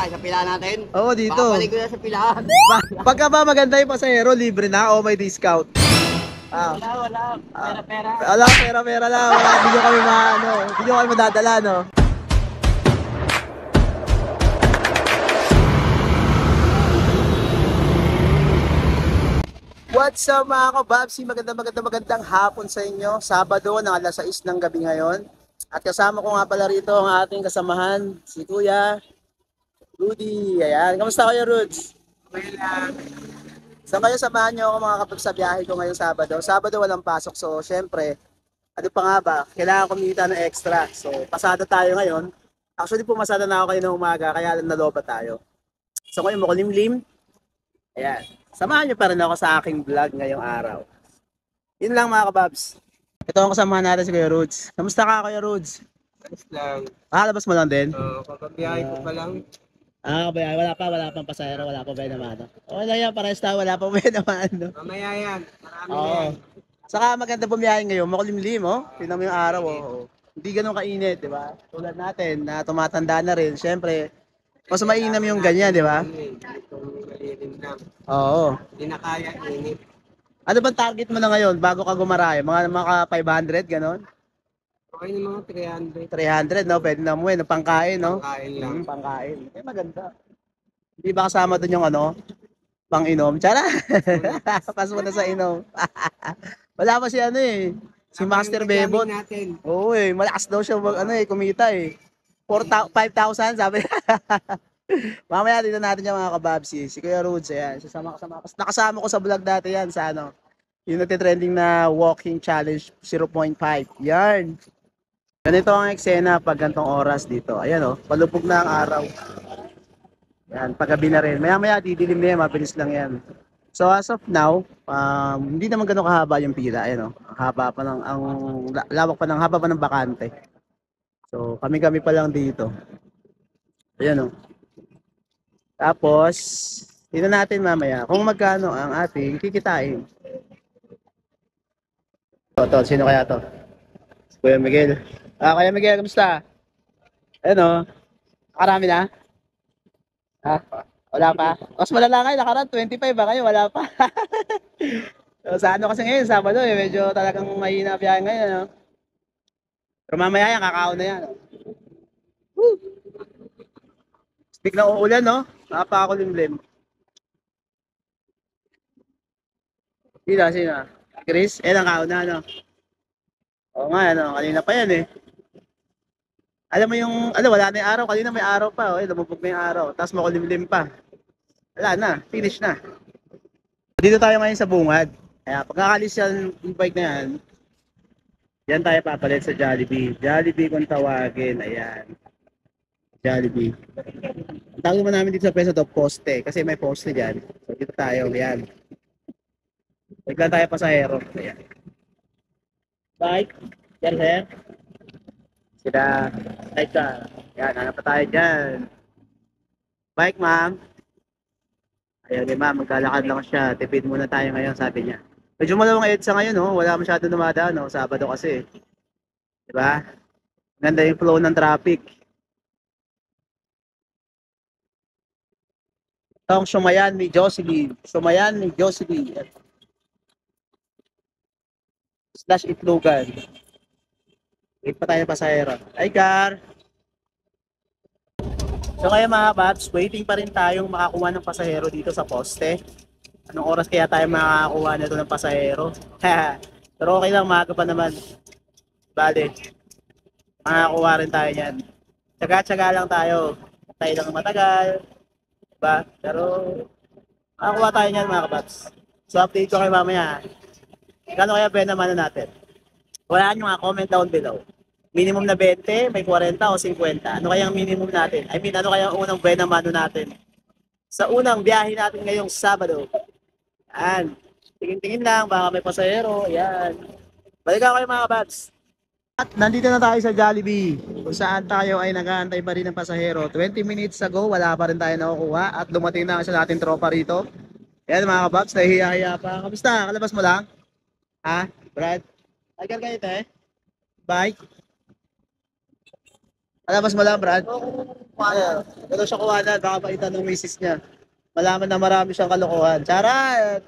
tayo sa pila natin. Oo, dito. Babalik ko na sa pilahan. Pagka ba maganda yung pasahero, libre na o may discount? Ah. Wala. Pera-pera. Wala, pera-pera lang. Wala, hindi nyo kami hindi nyo kami madadala, no? What's up mga kababsi? Magandang hapon sa inyo. Sabado ng alas 6 ng gabi ngayon. At kasama ko nga pala rito ang ating kasamahan, si Kuya Rudy. Ayan, kamusta kayo, Ruds? Okay lang. So kayo samahan nyo ako mga kabab sa biyahe ko ngayong Sabado. Sabado walang pasok, so syempre, ano pa nga ba, kailangan kumita ng extra. So pasada tayo ngayon. Actually pumasada na ako kayo ng umaga, kaya lang naloba tayo. So ngayon makulimlim. Ayan. Samahan nyo pa rin ako sa aking vlog ngayong araw. Yun lang mga kababs. Ito ang kasamahan natin si Kuya Rudes. Kamusta ka Kuya Rudes? Ayos lang. Labas mo lang din? Kapabiyahe ko pa lang. Wala pang pasahero, wala pa ba naman. Okay lang yan, parehas tayo, wala pa ba naman. Mamaya yan. Marami Oo. yan. Saka maganda bumiyahe ngayon, makulimlim, oh. Tingnan mo yung araw, oh. Hindi ganun kainit, di ba? Tulad natin, na tumatanda na rin. Siyempre, mas mainam yung ganyan, di ba? Itong malilim lang. Oo. Hindi na kaya init. Ano bang target mo na ngayon bago ka gumarahe? Mga 500, ganon? Okay na mga 300, no? Pwede na mo eh, pangkain, no? Pangkain lang. Pangkain. Eh, maganda. Hindi ba kasama doon yung ano? Pang-inom? Tara! Pas mo na sa inom. Wala pa si ano eh. Si Master Bebot. Natin. Oo eh, malakas daw siya kumita eh. 5,000 sabi. Mamaya dito natin yung mga kababsi. Si Kuya Rudes, ayan. Kasama. Nakasama ko sa vlog dati yan sa ano. Yung nagtitrending na walking challenge 0.5. Yan. Ganito ang eksena pag gantong oras dito. Ayan oh, palubog na ang araw. Yan, paggabi na rin. Maya didilim na yan, mabilis lang yan. So as of now, hindi naman gano'ng kahaba yung pila. Ayan oh, ang haba pa ng, lawak pa ng, haba pa ng bakante. So kami pa lang dito. Ayan oh. Tapos, tingnan natin mamaya kung magkano ang ating kikitain. Sino kaya to? Kuya Miguel. Kuya Miguel, kamusta? Ayan o. Nakarami na? Wala pa? Mas malala kayo, nakaraan 25 ba kayo? Wala pa. So, sa ano kasi ngayon, Sabado medyo talagang mahina biyahe ngayon. No? Pero mamaya yan, kakaon na yan. Woo! Speak na uulan, no? Napakakulimlim. Sino? Chris? Ang kaon na, no? Oo nga, ano? Kanina pa yan, eh. Alam mo yung, wala na yung araw. Kanina may araw pa, oh. Lumubog na yung araw. Tapos makulimlim pa. Wala na, finish na. Dito tayo ngayon sa bungad. Kaya pagkakalis yan, yung bike na yan, yan tayo papalit sa Jollibee. Jollibee kung tawagin, ayan. Jollibee. Ang tawag naman namin dito sa pwesto to, poste. Kasi may poste dyan. So dito tayo, ayan. Bigla tayo pasahero. Ayan. Bike. Yan, sir. Sila. Bike ka. Ayan, hanap pa tayo dyan. Bike, ma'am. Ayan, ma'am. Magkalakad lang siya. Tipid muna tayo ngayon, sabi niya. Medyo malawang EDSA ngayon, no? Wala masyado dumadaan, no? Sabado kasi. Diba? Ganda yung flow ng traffic. Itong Sumayan ni Jocelyn. / Itlogan. Wait pa tayo pasahero. Hi, car! So kaya mga babs, waiting pa rin tayong makakuha ng pasahero dito sa poste. Anong oras kaya tayo makakuha nito ng pasahero? Pero okay lang, maaga pa naman. Bale, makakuha rin tayo yan. Tsaga-tsaga lang tayo. Tayo lang matagal. Diba? Pero makakuha tayo niyan mga kababs. So update ko kayo mamaya. Kano kaya benta mano natin? Wala nyo nga, comment down below. Minimum na 20, may 40 o 50. Ano kaya ang minimum natin? I mean, ano kaya ang unang benta mano natin? Sa unang biyahe natin ngayong Sabado. Yan. Tingin-tingin lang, baka may pasahero. Yan. Balikan kayo mga kababs. At nandito na tayo sa Jollibee, kung saan tayo ay nag-aantay pa rin ng pasahero. 20 minutes ago, wala pa rin tayo nakukuha at dumating na sa ating tropa rito. Ayan mga kababs, nahihiya-hiya pa. Kamusta? Kalabas mo lang? Ha? Brad? Tagal kayo ito eh? Bike? Alabas mo lang, Brad. Ayan. Ito siya kuhanan, baka maitan ng misis niya. Malaman na marami siyang kalokohan. Charot!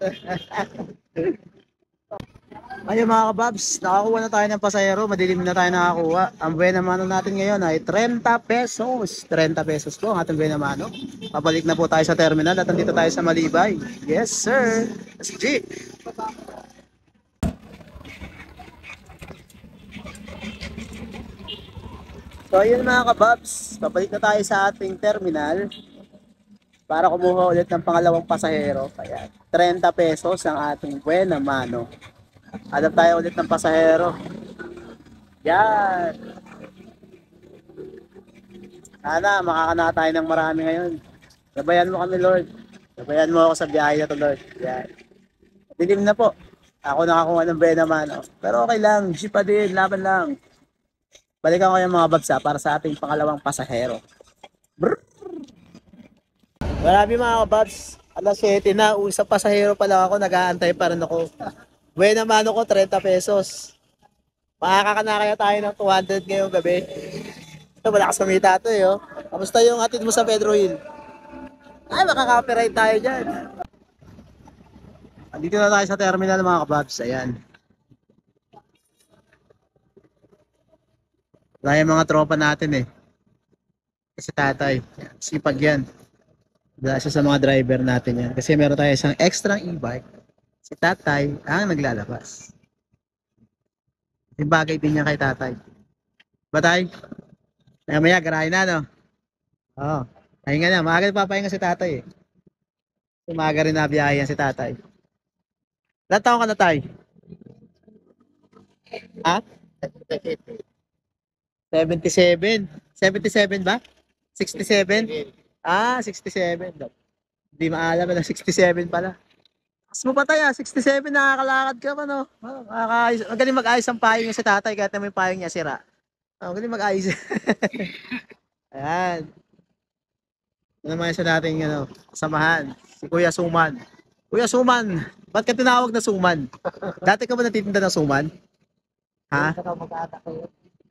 Ayun mga kababs, nakakuha na tayo ng pasahero, madilim na tayo nakakuha. Ang buena mano natin ngayon ay 30 pesos. 30 pesos po ang ating buena mano. Pabalik na po tayo sa terminal at nandito tayo sa Malibay. Yes sir! Let's go! So ayun mga kababs, pabalik na tayo sa ating terminal para kumuha ulit ng pangalawang pasahero. Kaya 30 pesos ang ating buena mano. Hanap tayo ulit ng pasahero. Yan. Sana makakana tayo ng marami ngayon. Gabayan mo kami, Lord. Gabayan mo ako sa biyahe na to, Lord. Yan. Dilim na po. Ako nakakuha ng buena mano. Pero okay lang. Jeep pa din. Laban lang. Balikan ko yung mga babsa para sa ating pangalawang pasahero. Brrr. Marami mga babs. Alas 7 na. Usap pasahero pa lang ako. Nag-aantay pa rin ako. Buena mano ko, 30 pesos. Makakakana kaya tayo ng 200 ngayong gabi. Ito, malakas kumita ito eh. Oh. Kamusta yung atid mo sa Pedro Hill? Ay, makaka-copyright tayo dyan. Andito na tayo sa terminal mga kababs. Ayan. Wala yung mga tropa natin eh. Kasi tatay. Sipag yan. Wala siya sa mga driver natin yan. Kasi meron tayo isang extra e-bike. Si tatay ang naglalabas. Yung bagay din niya kay tatay. Ba tay? Maya garahin na no? Oo. Pahinga na. Maaga papahinga si tatay eh. Umaga rin na biyahe yan si tatay. Ilan taon ka na tay? Ha? 77. 77 ba? 67? Ah, 67. Hindi maalam na 67 pala. Mas mo pa tayo, 67 nakakalakad ka pa no. Magaling mag-ayos ang payong niya si tatay kahit naman yung payong niya sira. Magaling mag-ayos. Ayan. Ito naman sa dating samahan, si Kuya Suman. Kuya Suman, ba't ka tinawag na Suman? Dati ka ba natitinda ng Suman? Ha?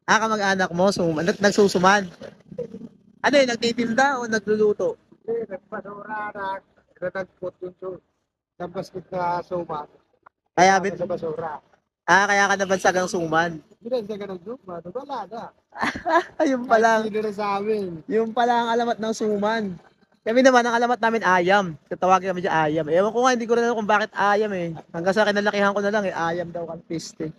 Kamag-anak mo, Suman. Nagsusuman. Ano yun, nagtitinda o nagluluto? Nagpasura na nagput yung tapos kita suma. Kaya Sa basura. kaya ka nabansagang Suman. Hindi ka ng suma. Wala na. Ayun pala. Hindi na sa amin. Yung pala ang alamat ng Suman. Kami naman, ang alamat namin Ayam. Tatawagin kami dyan Ayam. Ewan ko nga, hindi ko rin alam kung bakit Ayam eh. Hanggang sa kinalakihan ko na lang eh, Ayam daw kang piste.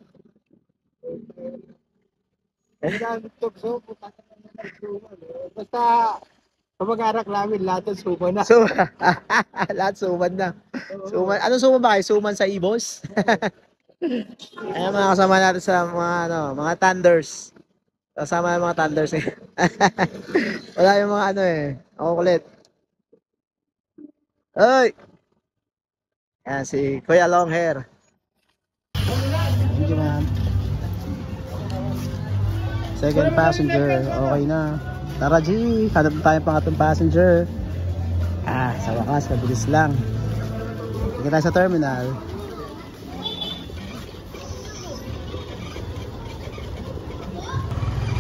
Basta kamag-anak namin lahat ng suma na. So, lahat Suman na. Suman. Anong Suman ba kayo? Suman sa Ibos? Ayan mga kasama natin sa mga Thunders. Kasama yung mga Thunders eh. Wala yung mga ako kulit. Oy! Ayan si Kuya Long Hair. Thank you ma'am. Second passenger, okay na. Tara G, hanap tayo pangatong passenger. Sa wakas, mabilis lang. Sige tayo sa terminal.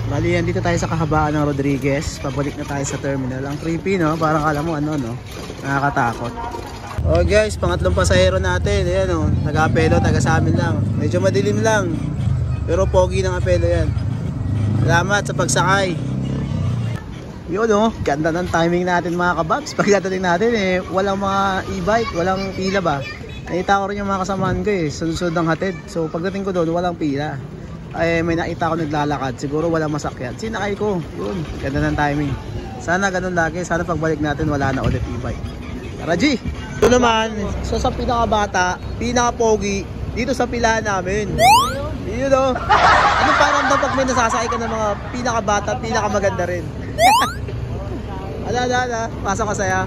Bali yan, dito tayo sa kahabaan ng Rodriguez. Pabalik na tayo sa terminal. Ang creepy no, parang kala mo nakakatakot. Oh guys, pangatlong pasahero natin. Ayan taga-apelo, taga sa amin lang. Medyo madilim lang. Pero pogi ng apelo yan. Salamat sa pagsakay. Yun ganda ng timing natin mga kababs. Pagdating natin walang mga e-bike, walang pila ba. Nakita ko rin yung mga kasamahan ko sunod-sunod ang hatid. So pagdating ko doon, walang pila. May nakita ko naglalakad. Siguro walang masakyan. Sinakay ko. Yun, ganda ng timing. Sana ganun lagi. Sana pagbalik natin wala na ulit e-bike. Tara G! Ito naman, sa pinakabata, pinaka-pogi, dito sa pila namin. Yun Ano parang daw pag may nasasakay ka ng mga pinakabata, pinakamaganda rin. Ala, pasok ka saya.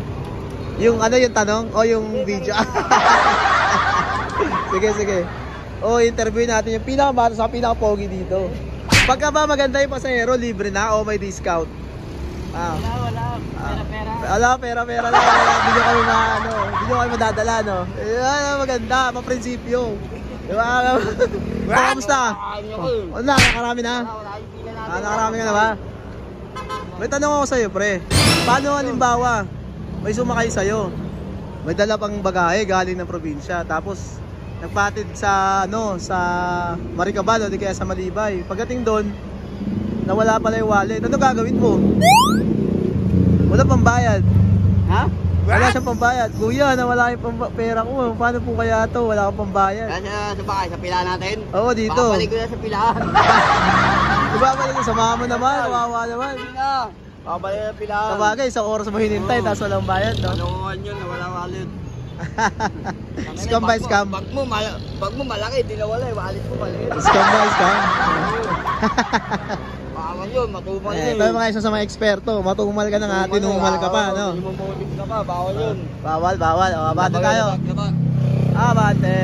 Yung yung tanong o yung video? Sige. Interview natin yung pinakabata sa pinaka-pogi dito. Pagka ba maganda yung pasahero, libre na o may discount? Wala. Pera lang. Hindi nyo kami madadala, maganda, pa-prinsipyo. Diba? Kamusta? Nakarami na? Nakarami ka na ba? May tanong ako sa'yo, pre. Paano halimbawa, may sumakay sa'yo, may dala pang bagahe galing ng probinsya, tapos nagpatid sa, sa Maricabal o di kaya sa Malibay. Pagdating doon, nawala pala yung wallet. Ano gagawin mo? Wala pang bayad. Ha? Wala siyang pambayad. Kuya, nawala yung pera ko. Paano po kaya to? Wala kang pambayad. Kaya sa bakay, sa pila natin. Oo, dito. Babalik ko na sa pilahan. Diba ba sa mama mo naman? Kawawa naman. Babalik na pilahan. Sa bagay, isang oras mo hinintay, tapos walang bayad, no? Kalokohan yun, nawala wallet. Scam by scam. Bag mo malaki, di nawala eh. Wallet mo maliit. Scam by scam. Baka yun, matumal Eh, yun. tayo mga isa sa mga eksperto. Matumal ka na nga, tinumal ka pa, no? Lumumulit ka pa, bawal yun. Bawal, bawal. O, abante tayo. Abante.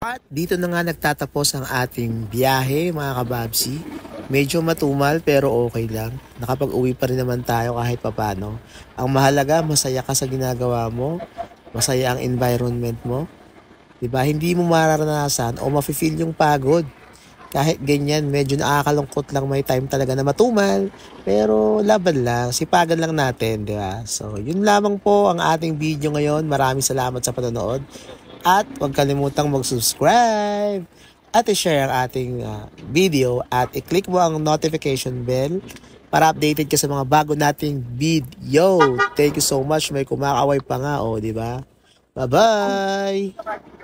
At dito na nga nagtatapos ang ating biyahe, mga kababsi. Medyo matumal pero okay lang. Nakapag-uwi pa rin naman tayo kahit papano. Ang mahalaga, masaya ka sa ginagawa mo. Masaya ang environment mo. Diba? Hindi mo mararanasan o mafe-feel yung pagod. Kahit ganyan, medyo nakakalungkot lang, may time talaga na matumal. Pero laban lang, sipagan lang natin, di ba? So, yun lamang po ang ating video ngayon. Maraming salamat sa panonood. At huwag kalimutang mag-subscribe at i-share ang ating video at i-click mo ang notification bell para updated ka sa mga bago nating video. Thank you so much. May kumakaway pa nga, di ba? Bye-bye!